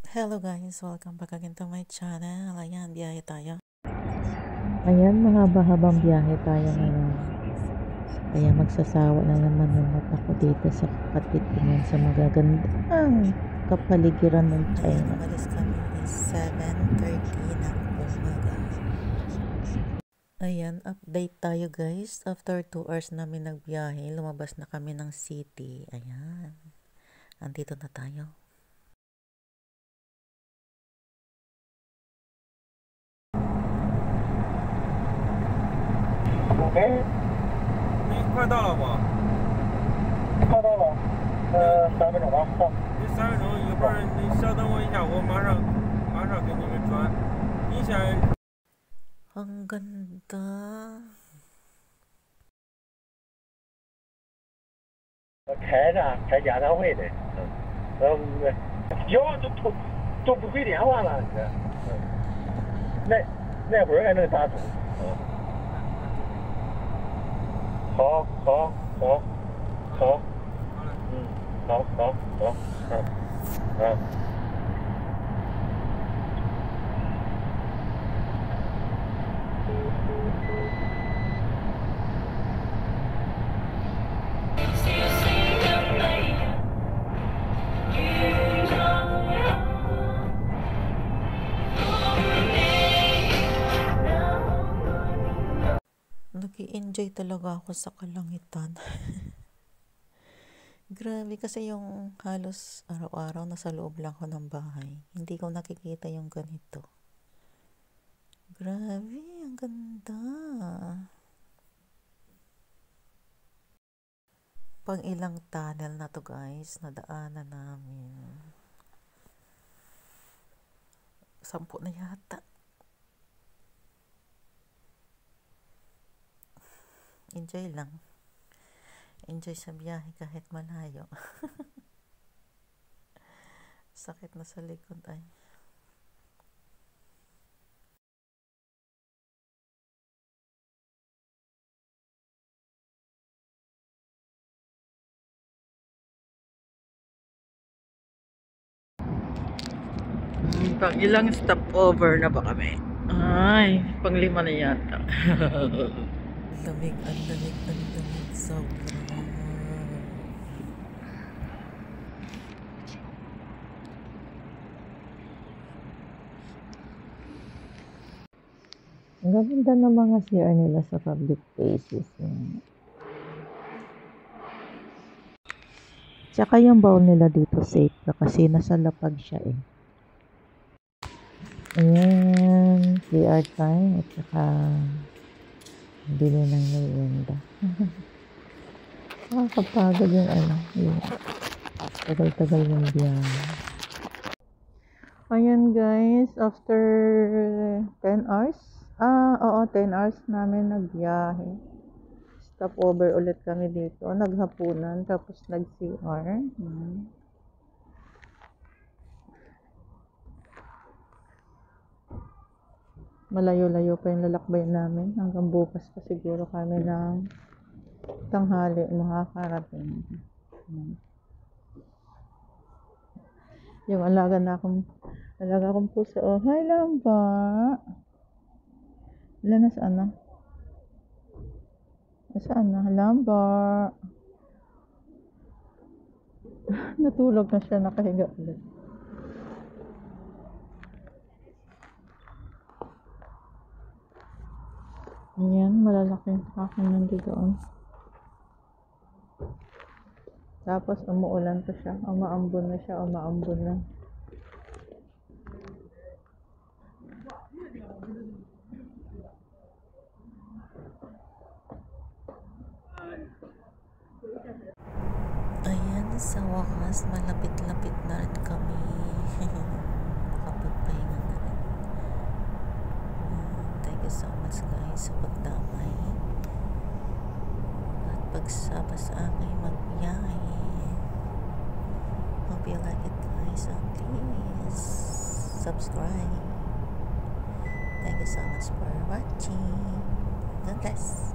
Hello guys, welcome back again to my channel. Ayan, biyahe tayo. Ayan, mahaba-habang biyahe tayo ngayon. Kaya magsasawa na naman yung mata ko dito sa katitingan sa magagandang kapaligiran ng China. Umalis kami is 7:30 ng umaga. Ayan, update tayo guys. After 2 hours namin nagbiyahe, lumabas na kami ng city. Ayan, andito na tayo. OK，你快到了不？快到了，3分钟吧，到。你3分钟，一会儿你稍等我一下，我马上给你们转。你先。Ang ganda. 开家长会的，脚都不回电话了，那会儿还能打通，好，Nag-i-enjoy talaga ako sa kalangitan. Grabe kasi yung halos araw-araw nasa loob lang ako ng bahay. Hindi ko nakikita yung ganito. Grabe, ang ganda. Pang ilang tunnel na to guys, nadaanan namin. 10 na yata. Enjoy lang. Enjoy sa biyahe kahit malayo. Sakit na sa likod ay. Pang ilang stopover na ba kami? Ay, pang 5 na yata. Lamig, ang lamig, sobra. Ang ganda ng mga CR nila sa public places. Tsaka yung bowl nila dito safe ka kasi nasa lapag siya eh. Ayan, CR time at saka bili ng merienda. Nakakapagod yung yung tagal-tagal yung biyahe. Ayan guys, after 10 hours, oo 10 hours namin nagbiyahe. Stopover ulit kami dito, naghapunan, tapos nag-CR. Malayo-layo pa yung lalakbayan namin. Hanggang bukas pa siguro kami ng tanghali makakarating. Yung alaga kong puso. Oh, hi Lamba. Ilan na saan na? Saan na? Lamba. Natulog na siya, nakahiga ulit. Ayan, malalaking akin nandito doon. Tapos umuulan pa siya, umaambon na. Ayan, sa wakas, malapit-lapit na rin kami. Nakapagpahinga na rin. Thank you so much guys sa pagdamay at pagsama sa aking magbiyahe. Hope you like it guys, so please subscribe. Thank you so much for watching. God bless.